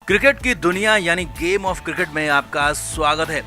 Cricket की दुनिया यानी गेम ऑफ क्रिकेट में आपका स्वागत है।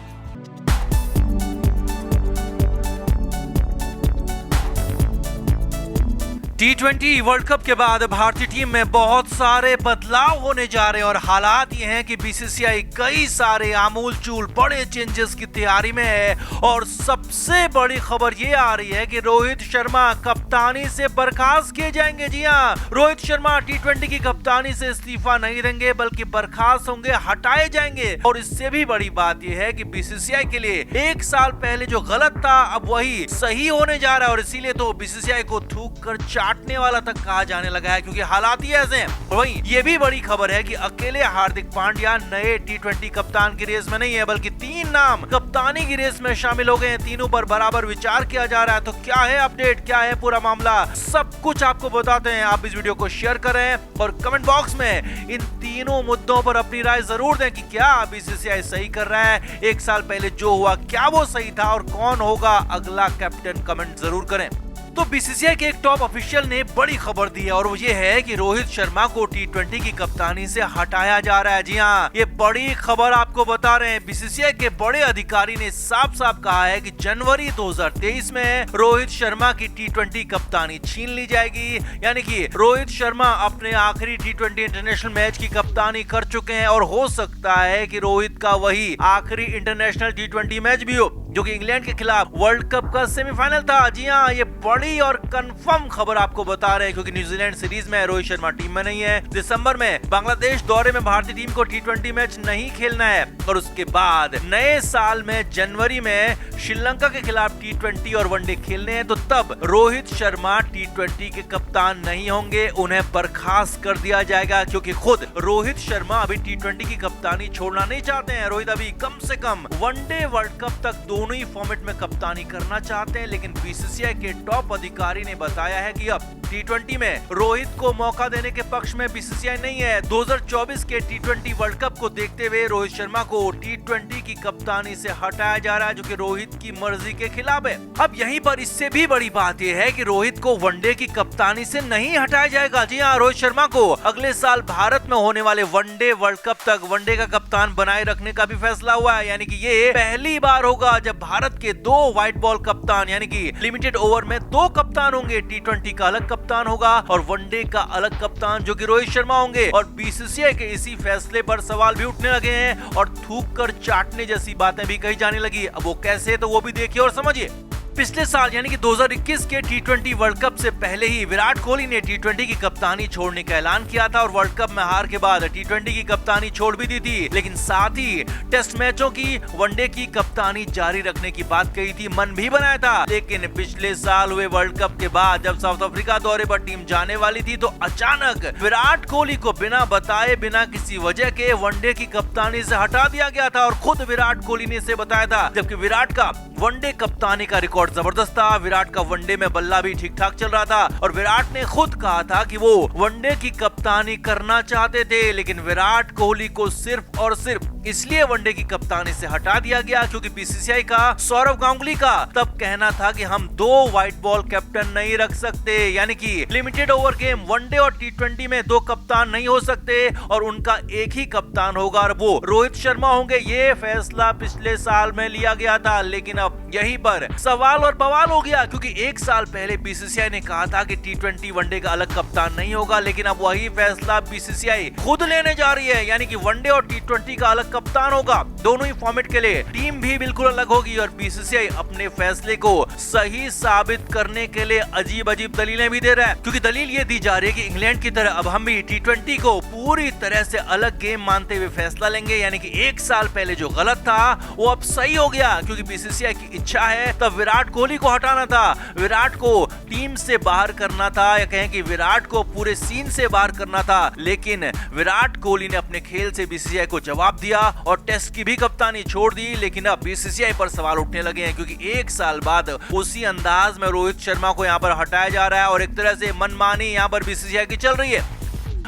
T20 वर्ल्ड कप के बाद भारतीय टीम में बहुत सारे बदलाव होने जा रहे हैं और हालात ये हैं कि बीसीसीआई कई सारे आमूल-चूल बड़े चेंजेस की तैयारी में है और सबसे बड़ी खबर ये आ रही है कि रोहित शर्मा कप्तानी से बर्खास्त किए जाएंगे। जी हां, रोहित शर्मा T20 की कप्तानी से इस्तीफा नहीं देंगे बल्कि बर्खास्त होंगे, हटाए जाएंगे। और इससे भी बड़ी बात यह है कि बीसीसीआई के लिए एक साल पहले जो गलत था अब वही सही होने जा रहा है और इसीलिए तो बीसीसीआई को थूक कर काटने वाला तक कहा जाने लगा है क्योंकि हालात ही ऐसे हैं। और वहीं ये भी बड़ी खबर है कि अकेले हार्दिक पांड्या नए T20 कप्तान की रेस में नहीं है बल्कि 3 नाम कप्तानी की रेस में शामिल हो गए हैं। तीनों पर बराबर विचार किया जा रहा है। तो क्या है अपडेट, क्या है पूरा मामला, सब कुछ आपको बताते हैं। आप इस वीडियो को शेयर करें और कमेंट बॉक्स में इन तीनों मुद्दों पर अपनी राय जरूर दें कि क्या बीसीसीआई सही कर रहा है, एक साल पहले जो हुआ क्या वो सही था और कौन होगा अगला कैप्टन। कमेंट जरूर करें। तो बीसीसीआई के एक टॉप ऑफिशियल ने बड़ी खबर दी है और वो ये है कि रोहित शर्मा को T20 की कप्तानी से हटाया जा रहा है। जी हाँ, ये बड़ी खबर आपको बता रहे हैं। बीसीसीआई के बड़े अधिकारी ने साफ साफ कहा है कि जनवरी 2023 में रोहित शर्मा की T20 कप्तानी छीन ली जाएगी। यानी कि रोहित शर्मा अपने आखिरी T20 इंटरनेशनल मैच की कप्तानी कर चुके हैं और हो सकता है कि रोहित का वही आखिरी इंटरनेशनल T20 मैच भी हो जो कि इंग्लैंड के खिलाफ वर्ल्ड कप का सेमीफाइनल था। जी हाँ, ये बड़ी और कंफर्म खबर आपको बता रहे हैं क्योंकि न्यूजीलैंड सीरीज में रोहित शर्मा टीम में नहीं है। दिसंबर में बांग्लादेश दौरे में भारतीय टीम को T20 मैच नहीं खेलना है और उसके बाद नए साल में जनवरी में श्रीलंका के खिलाफ T20 और वनडे खेलने हैं। तो तब रोहित शर्मा T20 के कप्तान नहीं होंगे, उन्हें बर्खास्त कर दिया जाएगा क्योंकि खुद रोहित शर्मा अभी T20 की कप्तानी छोड़ना नहीं चाहते हैं। रोहित अभी कम से कम वनडे वर्ल्ड कप तक दोनों ही फॉर्मेट में कप्तानी करना चाहते हैं, लेकिन बीसीसीआई के टॉप अधिकारी ने बताया है कि अब T20 में रोहित को मौका देने के पक्ष में बीसीसीआई नहीं है। 2024 के T20 वर्ल्ड कप को देखते हुए रोहित शर्मा को T20 की कप्तानी से हटाया जा रहा है जो कि रोहित की मर्जी के खिलाफ है। अब यहीं पर इससे भी बड़ी बात यह है कि रोहित को वनडे की कप्तानी से नहीं हटाया जाएगा। जी हाँ, रोहित शर्मा को अगले साल भारत में होने वाले वनडे वर्ल्ड कप तक वनडे का कप्तान बनाए रखने का भी फैसला हुआ है। यानी कि ये पहली बार होगा जब भारत के 2 व्हाइट बॉल कप्तान यानी कि लिमिटेड ओवर में 2 कप्तान होंगे। T20 का अलग कप्तान होगा और वनडे का अलग कप्तान जो कि रोहित शर्मा होंगे। और बीसीसीआई के इसी फैसले पर सवाल भी उठने लगे हैं और थूक कर चाटने जैसी बातें भी कही जाने लगी। अब वो कैसे, तो वो भी देखिए और समझिए। पिछले साल यानी कि 2021 के T20 वर्ल्ड कप से पहले ही विराट कोहली ने T20 की कप्तानी छोड़ने का ऐलान किया था और वर्ल्ड कप में हार के बाद T20 की कप्तानी छोड़ भी दी थी, लेकिन साथ ही टेस्ट मैचों की वनडे की कप्तानी जारी रखने की बात कही थी, मन भी बनाया था। लेकिन पिछले साल हुए वर्ल्ड कप के बाद जब साउथ अफ्रीका दौरे पर टीम जाने वाली थी तो अचानक विराट कोहली को बिना बताए, बिना किसी वजह के वनडे की कप्तानी से हटा दिया गया था और खुद विराट कोहली ने इसे बताया था। जबकि विराट का वनडे कप्तानी का रिकॉर्ड जबरदस्त था, विराट का वनडे में बल्ला भी ठीक ठाक चल रहा था और विराट ने खुद कहा था कि वो वनडे की कप्तानी करना चाहते थे, लेकिन विराट कोहली को सिर्फ और सिर्फ इसलिए वनडे की कप्तानी से हटा दिया गया क्योंकि बीसीसीआई का सौरव गांगुली का तब कहना था कि हम 2 व्हाइट बॉल कैप्टन नहीं रख सकते, यानी कि लिमिटेड ओवर गेम वनडे और T20 में 2 कप्तान नहीं हो सकते और उनका एक ही कप्तान होगा और वो रोहित शर्मा होंगे। ये फैसला पिछले साल में लिया गया था, लेकिन अब यहीं पर सवाल और बवाल हो गया क्योंकि एक साल पहले बीसीसीआई ने कहा था कि T20 वनडे का अलग कप्तान नहीं होगा, लेकिन अब वही फैसला बीसीसीआई खुद लेने जा रही है। यानी कि वनडे और T20 का अलग कप्तान होगा, दोनों ही फॉर्मेट के लिए टीम भी बिल्कुल अलग होगी और बीसीसीआई अपने फैसले को सही साबित करने के लिए अजीब अजीब दलीलें भी दे रहा है क्योंकि दलील ये दी जा रही है कि इंग्लैंड की तरह अब हम भी T20 को पूरी तरह से अलग गेम मानते हुए फैसला लेंगे। यानी कि एक साल पहले जो गलत था वो अब सही हो गया क्योंकि बीसीसीआई की इच्छा है तब विराट कोहली को हटाना था, विराट को टीम से बाहर करना था या कहें कि विराट को पूरे सीन से बाहर करना था, लेकिन विराट कोहली ने अपने खेल से बीसीसीआई को जवाब दिया और टेस्ट की भी कप्तानी छोड़ दी। लेकिन अब बीसीसीआई पर सवाल उठने लगे हैं क्योंकि एक साल बाद उसी अंदाज में रोहित शर्मा को यहां पर हटाया जा रहा है और एक तरह से मनमानी यहां पर बीसीसीआई की चल रही है।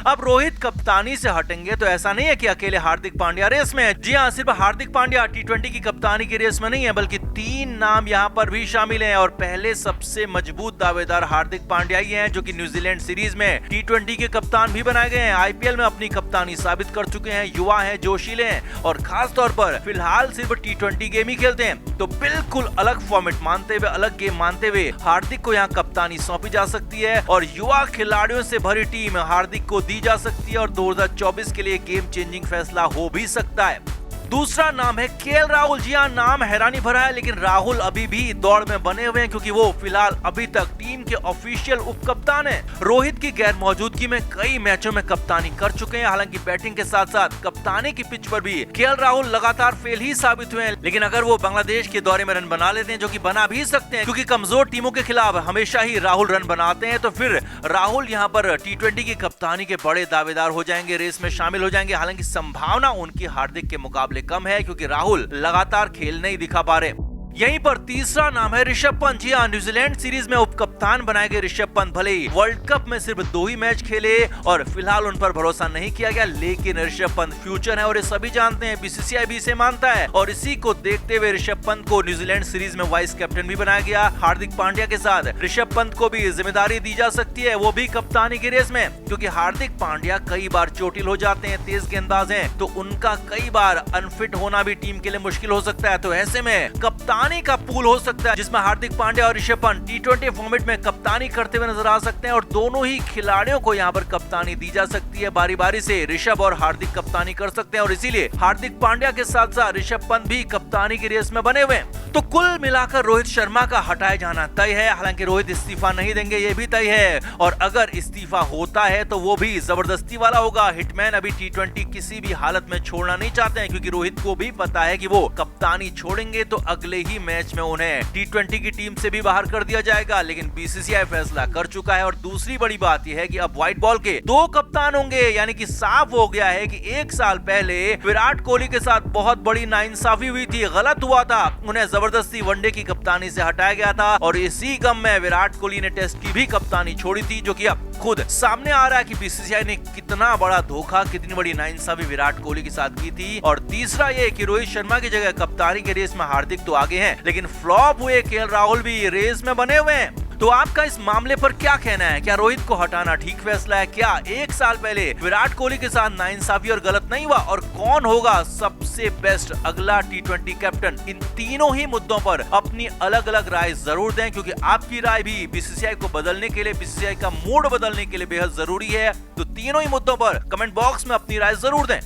अब रोहित कप्तानी से हटेंगे तो ऐसा नहीं है कि अकेले हार्दिक पांड्या रेस में है। जी हां, सिर्फ हार्दिक पांड्या T20 की कप्तानी की रेस में नहीं है बल्कि 3 नाम यहाँ पर भी शामिल हैं और पहले सबसे मजबूत दावेदार हार्दिक पांड्या ही हैं, जो कि न्यूजीलैंड सीरीज में T20 के कप्तान भी बनाए गए हैं। आईपीएल में अपनी कप्तानी साबित कर चुके हैं, युवा हैं, जोशीले हैं और खास तौर पर फिलहाल सिर्फ T20 गेम ही खेलते हैं। तो बिल्कुल अलग फॉर्मेट मानते हुए, अलग गेम मानते हुए हार्दिक को यहाँ कप्तानी सौंपी जा सकती है और युवा खिलाड़ियों से भरी टीम हार्दिक को दी जा सकती है और 2024 के लिए गेम चेंजिंग फैसला हो भी सकता है। दूसरा नाम है केएल राहुल। जी हाँ, नाम हैरानी भरा है, लेकिन राहुल अभी भी दौड़ में बने हुए हैं क्योंकि वो फिलहाल अभी तक टीम के ऑफिशियल उप कप्तान हैं। रोहित की गैर मौजूदगी में कई मैचों में कप्तानी कर चुके हैं। हालांकि बैटिंग के साथ साथ कप्तानी की पिच पर भी केएल राहुल लगातार फेल ही साबित हुए हैं। लेकिन अगर वो बांग्लादेश के दौरे में रन बना लेते हैं, जो कि बना भी सकते हैं क्योंकि कमजोर टीमों के खिलाफ हमेशा ही राहुल रन बनाते हैं, तो फिर राहुल यहाँ पर T20 की कप्तानी के बड़े दावेदार हो जाएंगे, रेस में शामिल हो जाएंगे। हालांकि संभावना उनकी हार्दिक के मुकाबले कम है क्योंकि राहुल लगातार खेल नहीं दिखा पा रहे। यहीं पर तीसरा नाम है ऋषभ पंत। जी हाँ, न्यूजीलैंड सीरीज में उप कप्तान बनाए गए ऋषभ पंत भले ही वर्ल्ड कप में सिर्फ 2 ही मैच खेले और फिलहाल उन पर भरोसा नहीं किया गया, लेकिन ऋषभ पंत फ्यूचर है और ये सभी जानते हैं, बीसीसीआई भी इसे मानता है और इसी को देखते हुए ऋषभ पंत को न्यूजीलैंड सीरीज में वाइस कैप्टन भी बनाया गया। हार्दिक पांड्या के साथ ऋषभ पंत को भी जिम्मेदारी दी जा सकती है, वो भी कप्तानी की रेस में, क्योंकि हार्दिक पांड्या कई बार चोटिल हो जाते हैं, तेज गेंदबाज हैं, तो उनका कई बार अनफिट होना भी टीम के लिए मुश्किल हो सकता है। तो ऐसे में कप्तानी का पूल हो सकता है जिसमें हार्दिक पांड्या और ऋषभ पंत T20 फॉर्मेट में कप्तानी करते हुए नजर आ सकते हैं और दोनों ही खिलाड़ियों को यहाँ पर कप्तानी दी जा सकती है। बारी बारी से ऋषभ और हार्दिक कप्तानी कर सकते हैं और इसीलिए हार्दिक पांड्या के साथ साथ ऋषभ पंत भी कप्तानी की रेस में बने हुए हैं। तो कुल मिलाकर रोहित शर्मा का हटाए जाना तय है। हालांकि रोहित इस्तीफा नहीं देंगे, ये भी तय है, और अगर इस्तीफा होता है तो वो भी जबरदस्ती वाला होगा। हिटमैन अभी T20 किसी भी हालत में छोड़ना नहीं चाहते हैं क्योंकि रोहित को भी पता है कि वो कप्तानी छोड़ेंगे तो अगले ही मैच में उन्हें T20 की टीम से भी बाहर कर दिया जाएगा। लेकिन बीसीसीआई फैसला कर चुका है और दूसरी बड़ी बात यह है कि अब व्हाइट बॉल के 2 कप्तान होंगे, यानी कि साफ हो गया है कि 1 साल पहले विराट कोहली के साथ बहुत बड़ी नाइंसाफी हुई थी, गलत हुआ था, उन्हें जबरदस्ती वनडे की कप्तानी से हटाया गया था और इसी गम में विराट कोहली ने टेस्ट की भी कप्तानी छोड़ी थी, जो कि अब खुद सामने आ रहा है कि बीसीसीआई ने कितना बड़ा धोखा, कितनी बड़ी नाइंसाफी विराट कोहली के साथ की थी। और तीसरा ये कि रोहित शर्मा की जगह कप्तानी के रेस में हार्दिक तो आगे हैं, लेकिन फ्लॉप हुए केएल राहुल भी रेस में बने हुए हैं। तो आपका इस मामले पर क्या कहना है? क्या रोहित को हटाना ठीक फैसला है? क्या 1 साल पहले विराट कोहली के साथ नाइंसाफी और गलत नहीं हुआ? और कौन होगा सबसे बेस्ट अगला T20 कैप्टन? इन तीनों ही मुद्दों पर अपनी अलग अलग राय जरूर दें, क्योंकि आपकी राय भी बीसीसीआई को बदलने के लिए, बीसीसीआई का मूड बदलने के लिए बेहद जरूरी है। तो तीनों ही मुद्दों पर कमेंट बॉक्स में अपनी राय जरूर दें।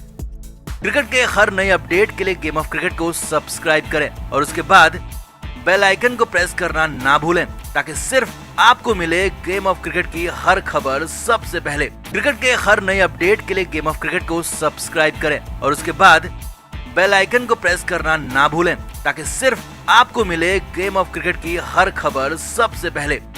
क्रिकेट के हर नए अपडेट के लिए गेम ऑफ क्रिकेट को सब्सक्राइब करें और उसके बाद बेल आइकन को प्रेस करना ना भूलें, ताकि सिर्फ आपको मिले गेम ऑफ क्रिकेट की हर खबर सबसे पहले। क्रिकेट के हर नए अपडेट के लिए गेम ऑफ क्रिकेट को सब्सक्राइब करें और उसके बाद बेल आइकन को प्रेस करना ना भूलें, ताकि सिर्फ आपको मिले गेम ऑफ क्रिकेट की हर खबर सबसे पहले।